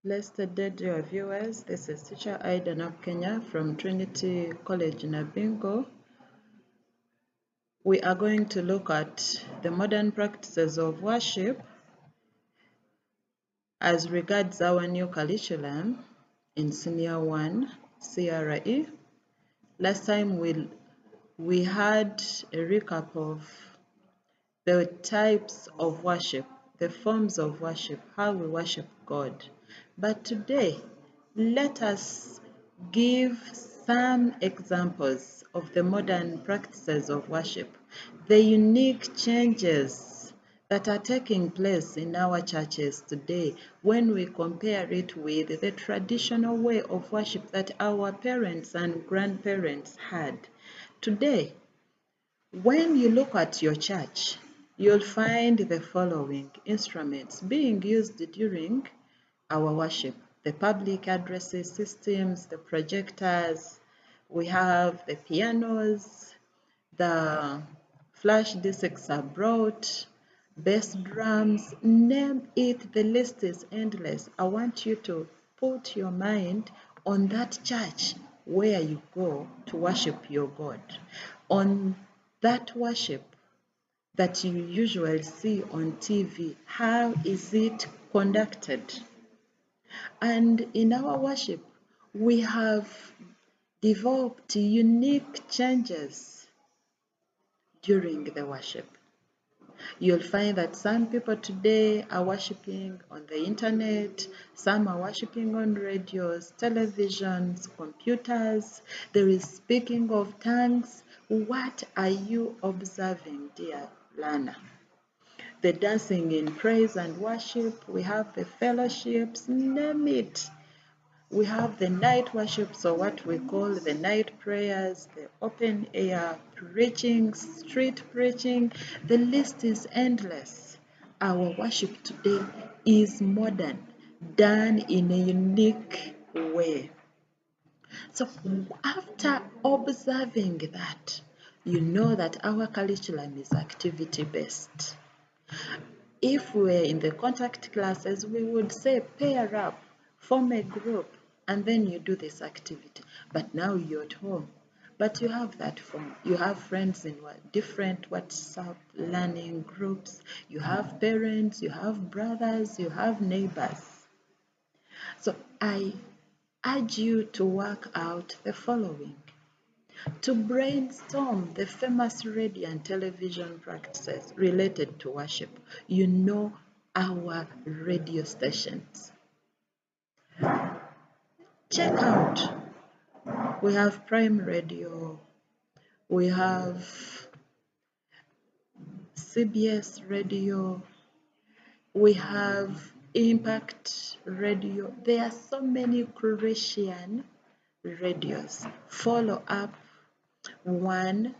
Blessed day, dear viewers. This is Teacher Nabukenya from Trinity College Nabingo. We are going to look at the modern practices of worship as regards our new curriculum in Senior 1 CRE. Last time we had a recap of the types of worship, the forms of worship, how we worship God. But today, let us give some examples of the modern practices of worship, the unique changes that are taking place in our churches today when we compare it with the traditional way of worship that our parents and grandparents had. Today, when you look at your church, you'll find the following instruments being used during our worship: the public addresses systems, the projectors, we have the pianos, the flash discs are brought, bass drums, name it, the list is endless. I want you to put your mind on that church where you go to worship your God, on that worship that you usually see on TV. How is it conducted? And in our worship, we have developed unique changes during the worship. You'll find that some people today are worshiping on the internet, some are worshiping on radios, televisions, computers. There is speaking of tongues. What are you observing, dear learner? The dancing in praise and worship, we have the fellowships, name it. We have the night worships, or what we call the night prayers, the open air preaching, street preaching. The list is endless. Our worship today is modern, done in a unique way. So after observing that, you know that our curriculum is activity-based. If we're in the contact classes, we would say pair up, form a group, and then you do this activity. But now you're at home, but you have that phone. You have friends in different WhatsApp learning groups. You have parents, you have brothers, you have neighbors. So I urge you to work out the following: to brainstorm the famous radio and television practices related to worship. You know our radio stations. Check out. We have Prime Radio. We have CBS Radio. We have Impact Radio. There are so many Christian radios. Follow up one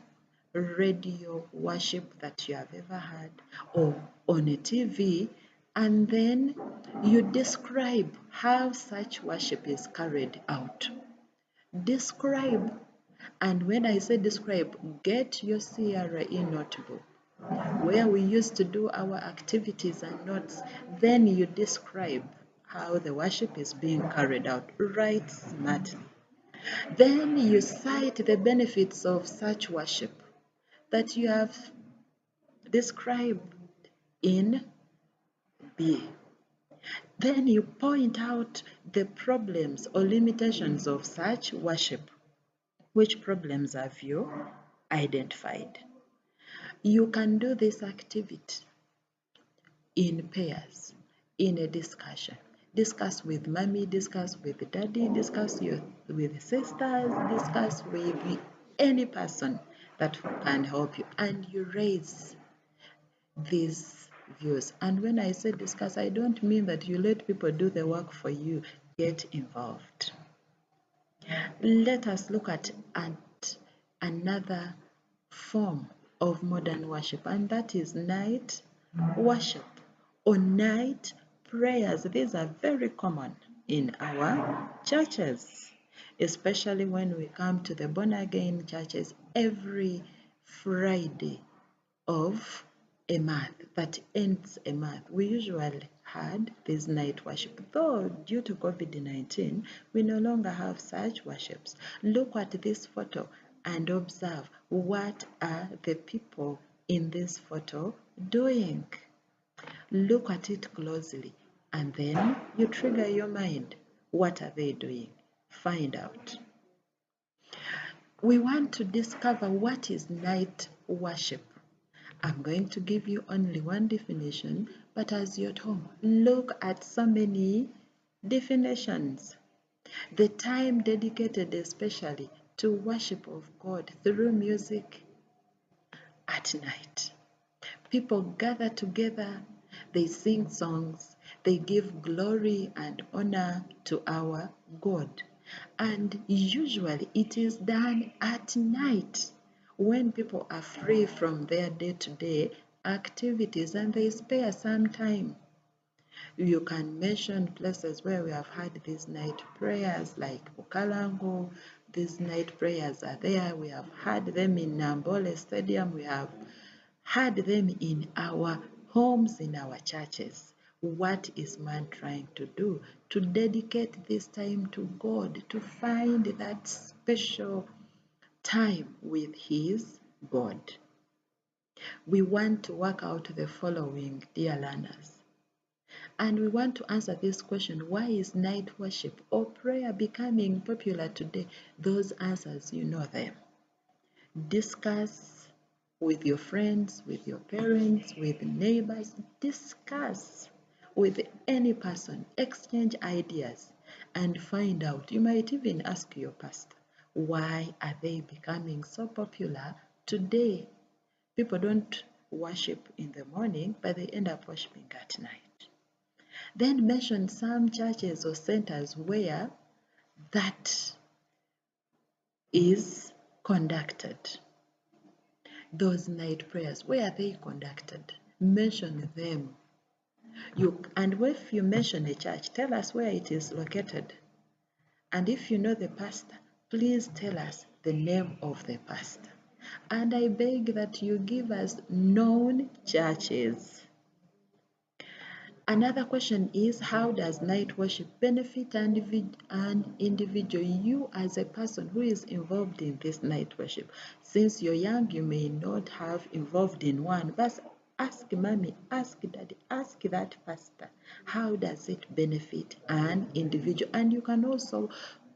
radio worship that you have ever had, or on a TV, and then you describe how such worship is carried out. Describe. And when I say describe, get your CRE notebook where we used to do our activities and notes. Then you describe how the worship is being carried out. Write smartly. Then you cite the benefits of such worship that you have described in B. Then you point out the problems or limitations of such worship. Which problems have you identified? You can do this activity in pairs, in a discussion. Discuss with mommy, discuss with daddy, discuss with sisters, discuss with any person that can help you, and you raise these views. And when I say discuss, I don't mean that you let people do the work for you. Get involved. Let us look at another form of modern worship, and that is night worship or night prayers. These are very common in our churches, especially when we come to the born-again churches every Friday of a month, that ends a month. We usually had this night worship, though due to COVID-19, we no longer have such worships. Look at this photo and observe what are the people in this photo doing. Look at it closely and then you trigger your mind. What are they doing? Find out. We want to discover what is night worship. I'm going to give you only one definition, but as you're at home, look at so many definitions. The time dedicated especially to worship of God through music at night. People gather together, they sing songs, they give glory and honor to our God. And usually it is done at night when people are free from their day-to-day activities and they spare some time. You can mention places where we have had these night prayers like Bukalango. These night prayers are there. We have had them in Nambole Stadium. We have had them in our homes, in our churches. What is man trying to do? To dedicate this time to God, to find that special time with his God. We want to work out the following, dear learners. And we want to answer this question, why is night worship or prayer becoming popular today? Those answers, you know them. Discuss with your friends, with your parents, with neighbors. Discuss with any person. Exchange ideas and find out. You might even ask your pastor, why are they becoming so popular today? People don't worship in the morning, but they end up worshiping at night. Then mention some churches or centers where that is conducted. Those night prayers, where are they conducted? Mention them. And if you mention a church, tell us where it is located. And if you know the pastor, please tell us the name of the pastor. And I beg that you give us known churches. Another question is, how does night worship benefit an individual? You as a person who is involved in this night worship. Since you're young, you may not have involved in one, but ask mommy, ask daddy, ask that pastor. How does it benefit an individual? And you can also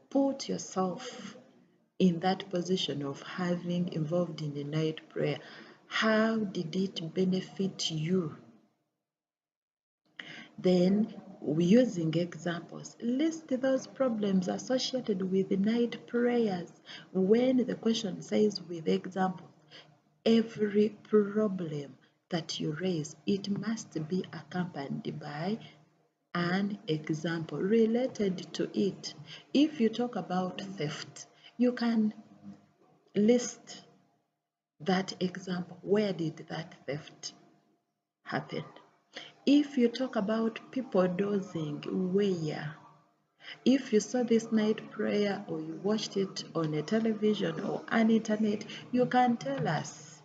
put yourself in that position of having involved in the night prayer. How did it benefit you? Then, using examples, list those problems associated with night prayers. When the question says with examples, every problem that you raise, it must be accompanied by an example related to it. If you talk about theft, you can list that example. Where did that theft happen? If you talk about people dozing, where? If you saw this night prayer or you watched it on a television or an internet, you can tell us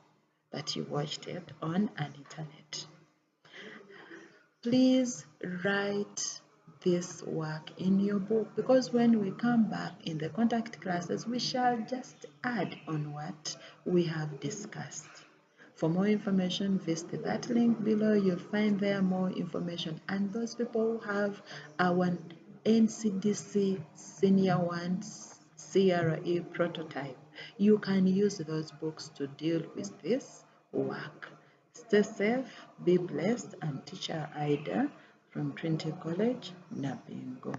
that you watched it on an internet. Please write this work in your book, because when we come back in the contact classes, we shall just add on what we have discussed. For more information, visit that link below. You'll find there more information. And those people who have our NCDC Senior 1 CRE prototype, you can use those books to deal with this work. Stay safe, be blessed. I'm Teacher Ida from Trinity College, Nabingo.